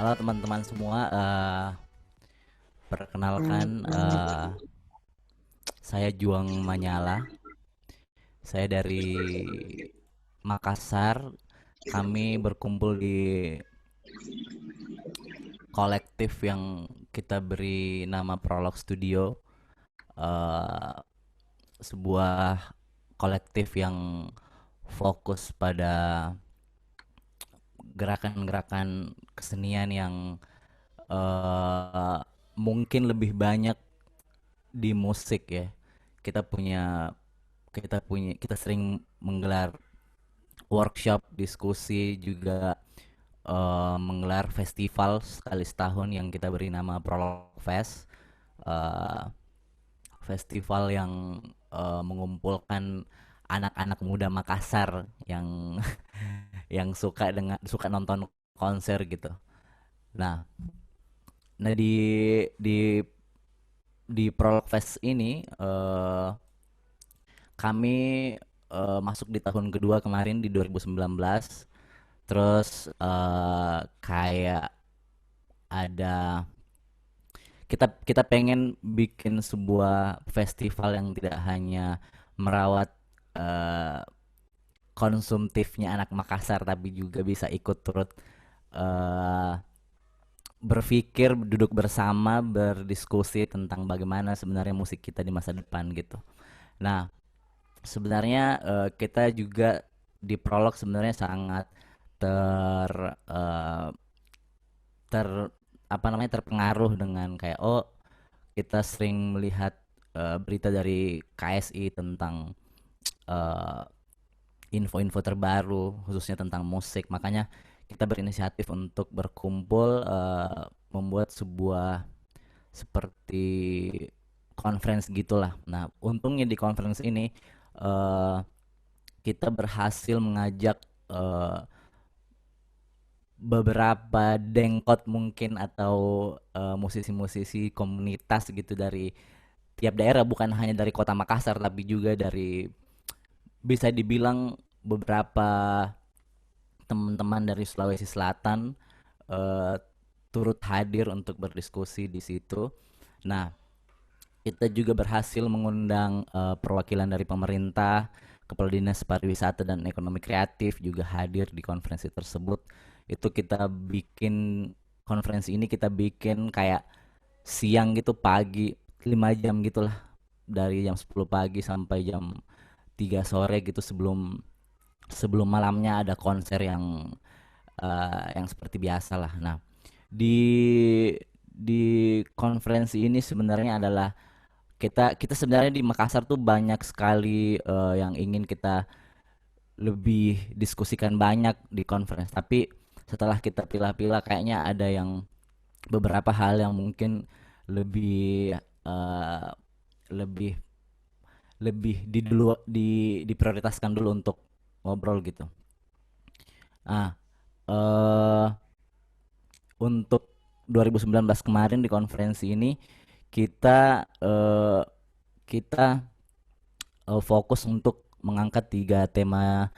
Halo teman-teman semua, perkenalkan saya Juang Manyala. Saya dari Makassar. Kami berkumpul di kolektif yang kita beri nama Prolog Studio, eh, sebuah kolektif yang fokus pada gerakan-gerakan kesenian yang eh, mungkin lebih banyak di musik ya. Kita punya kita sering menggelar workshop, diskusi, juga menggelar festival sekali setahun yang kita beri nama Prolog Fest. Eh, Festival yang mengumpulkan anak-anak muda Makassar yang yang suka nonton konser gitu. Nah, nah di di Prolog Fest ini kami masuk di tahun kedua kemarin di 2019. Terus kayak ada kita kita pengen bikin sebuah festival yang tidak hanya merawat eh, konsumtifnya anak Makassar, tapi juga bisa ikut turut eh, berpikir, duduk bersama, berdiskusi tentang bagaimana sebenarnya musik kita di masa depan gitu. Nah, sebenarnya kita juga di Prolog sebenarnya sangat ter eh, ter apa namanya terpengaruh dengan kayak kita sering melihat berita dari KSI tentang eh, info-info terbaru khususnya tentang musik. Makanya kita berinisiatif untuk berkumpul, membuat sebuah seperti conference gitulah. Nah, untungnya di conference ini eh, kita berhasil mengajak eh, beberapa dengkot mungkin atau musisi-musisi komunitas gitu dari tiap daerah, bukan hanya dari kota Makassar tapi juga dari, bisa dibilang, beberapa teman-teman dari Sulawesi Selatan eh, turut hadir untuk berdiskusi di situ. Nah, kita juga berhasil mengundang perwakilan dari pemerintah, Kepala Dinas Pariwisata dan Ekonomi Kreatif juga hadir di konferensi tersebut. Itu kita bikin konferensi ini kita bikin kayak siang gitu, pagi, 5 jam gitulah, dari jam 10 pagi sampai jam 3 sore gitu, sebelum sebelum malamnya ada konser yang seperti biasa lah. Nah, di di konferensi ini sebenarnya adalah kita kita sebenarnya di Makassar tuh banyak sekali yang ingin kita lebih diskusikan banyak di conference, tapi setelah kita pilah-pilah kayaknya ada yang beberapa hal yang mungkin lebih eh, lebih lebih diprioritaskan dulu untuk ngobrol gitu. Nah, eh untuk 2019 kemarin di konferensi ini kita kita fokus untuk mengangkat tiga tiga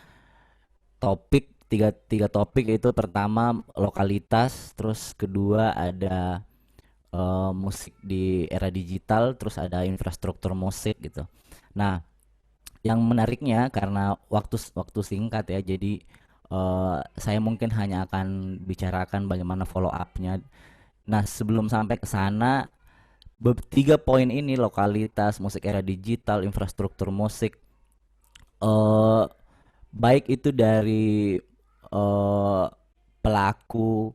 topik, yaitu pertama lokalitas, terus kedua ada musik di era digital, terus ada infrastruktur musik gitu. Nah, yang menariknya karena waktu singkat ya, jadi saya mungkin hanya akan bicarakan bagaimana follow up-nya. Nah, sebelum sampai ke sana, tiga poin ini, lokalitas, musik era digital, infrastruktur musik, eh baik itu dari eh pelaku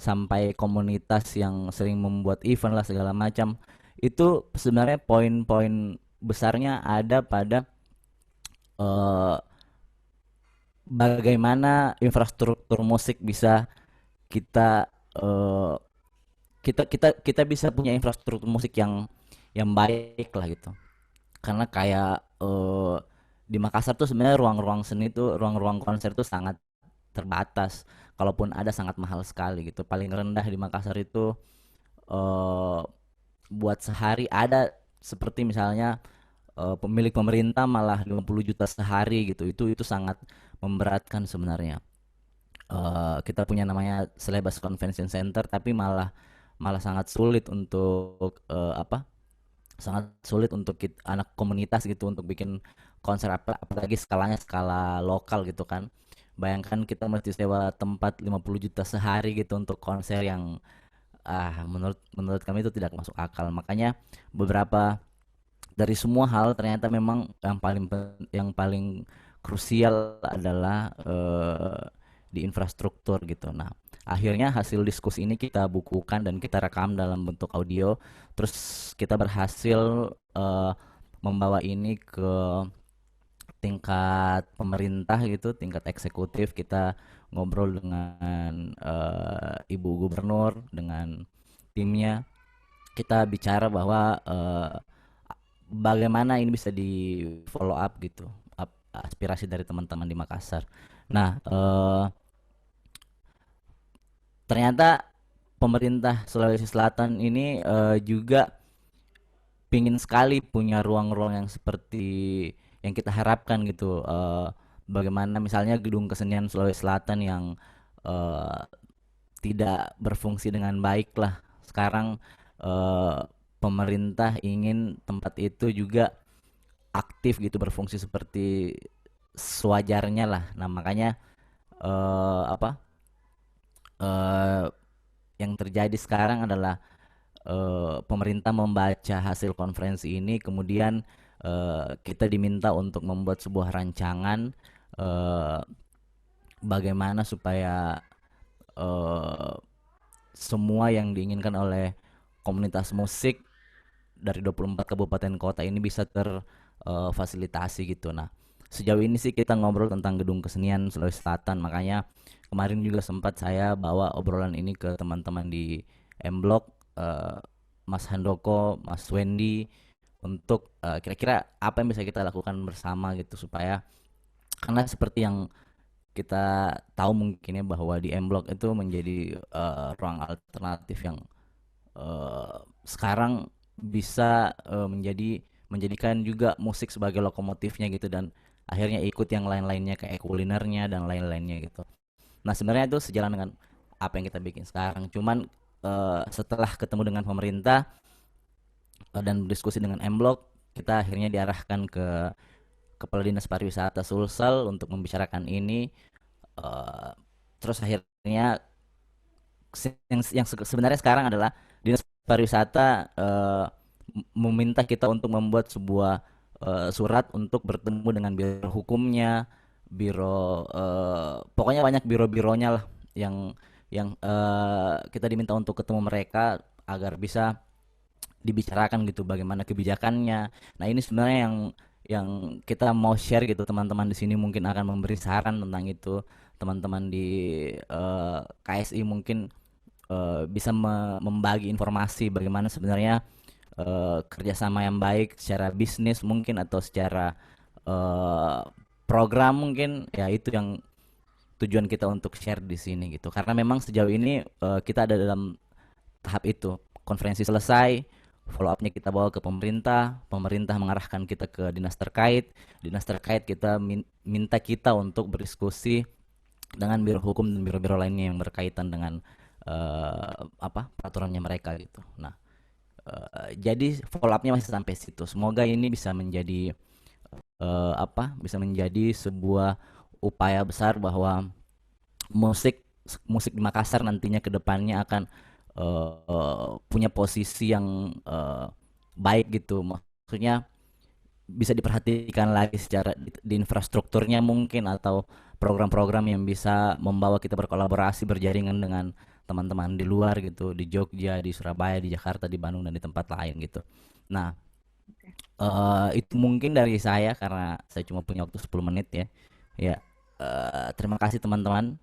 sampai komunitas yang sering membuat event lah segala macam, itu sebenarnya poin-poin besarnya ada pada eh bagaimana infrastruktur musik bisa kita eh kita bisa punya infrastruktur musik yang baik lah gitu. Karena kayak di Makassar tuh sebenarnya ruang-ruang seni tuh, ruang-ruang konser tuh sangat terbatas. Kalaupun ada, sangat mahal sekali gitu. Paling rendah di Makassar itu eh buat sehari ada, seperti misalnya pemilik pemerintah malah 50 juta sehari gitu. Itu sangat memberatkan sebenarnya. kita punya namanya Celebes Convention Center, tapi malah malah sangat sulit untuk sangat sulit untuk anak komunitas gitu untuk bikin konser, apalagi skalanya skala lokal gitu kan. Bayangkan kita mesti sewa tempat 50 juta sehari gitu untuk konser yang menurut menurut kami itu tidak masuk akal. Makanya beberapa dari semua hal ternyata memang yang paling krusial adalah di infrastruktur gitu. Nah, akhirnya hasil diskusi ini kita bukukan dan kita rekam dalam bentuk audio. Terus kita berhasil membawa ini ke tingkat pemerintah gitu, tingkat eksekutif. Kita ngobrol dengan Ibu Gubernur, dengan timnya. Kita bicara bahwa bagaimana ini bisa di follow up gitu, aspirasi dari teman-teman di Makassar. Nah, ternyata pemerintah Sulawesi Selatan ini juga pingin sekali punya ruang-ruang yang seperti yang kita harapkan gitu. Bagaimana misalnya gedung kesenian Sulawesi Selatan yang eh, tidak berfungsi dengan baik lah. Sekarang eh, pemerintah ingin tempat itu juga aktif gitu, berfungsi seperti sewajarnya lah. Nah, makanya eh, apa eh, yang terjadi sekarang adalah pemerintah membaca hasil konferensi ini, kemudian kita diminta untuk membuat sebuah rancangan eh, bagaimana supaya eh, semua yang diinginkan oleh komunitas musik dari 24 kabupaten kota ini bisa terfasilitasi gitu. Nah, sejauh ini sih kita ngobrol tentang gedung kesenian Sulawesi Selatan, makanya kemarin juga sempat saya bawa obrolan ini ke teman-teman di M Block, eh, Mas Handoko, Mas Wendy, untuk kira-kira apa yang bisa kita lakukan bersama gitu supaya, karena seperti yang kita tahu mungkin ya, bahwa di M Block itu menjadi ruang alternatif yang sekarang bisa menjadikan juga musik sebagai lokomotifnya gitu, dan akhirnya ikut yang lain-lainnya kayak kulinernya dan lain-lainnya gitu. Nah, sebenarnya itu sejalan dengan apa yang kita bikin sekarang. Cuman setelah ketemu dengan pemerintah dan berdiskusi dengan M Block, kita akhirnya diarahkan ke Kepala Dinas Pariwisata Sulsel untuk membicarakan ini. Eh, Terus akhirnya yang sebenarnya sekarang adalah Dinas Pariwisata meminta kita untuk membuat sebuah surat untuk bertemu dengan biro hukumnya, biro pokoknya banyak biro-bironya lah, yang kita diminta untuk ketemu mereka agar bisa dibicarakan gitu bagaimana kebijakannya. Nah, ini sebenarnya yang kita mau share gitu, teman-teman di sini mungkin akan memberi saran tentang itu. Teman-teman di KSI mungkin bisa membagi informasi bagaimana sebenarnya kerjasama yang baik secara bisnis mungkin, atau secara eh, program mungkin, ya itu yang tujuan kita untuk share di sini gitu, karena memang sejauh ini kita ada dalam tahap itu. Konferensi selesai, follow upnya kita bawa ke pemerintah, pemerintah mengarahkan kita ke dinas terkait kita minta kita untuk berdiskusi dengan biro hukum dan biro-biro lainnya yang berkaitan dengan peraturannya mereka gitu. Nah, jadi follow upnya masih sampai situ. Semoga ini bisa menjadi bisa menjadi sebuah upaya besar bahwa musik musik di Makassar nantinya ke depannya akan punya posisi yang baik gitu. Maksudnya bisa diperhatikan lagi secara di infrastrukturnya mungkin, atau program-program yang bisa membawa kita berkolaborasi berjaringan dengan teman-teman di luar gitu, di Jogja, di Surabaya, di Jakarta, di Bandung, dan di tempat lain gitu. Nah, itu mungkin dari saya karena saya cuma punya waktu 10 menit ya. Ya, terima kasih teman-teman.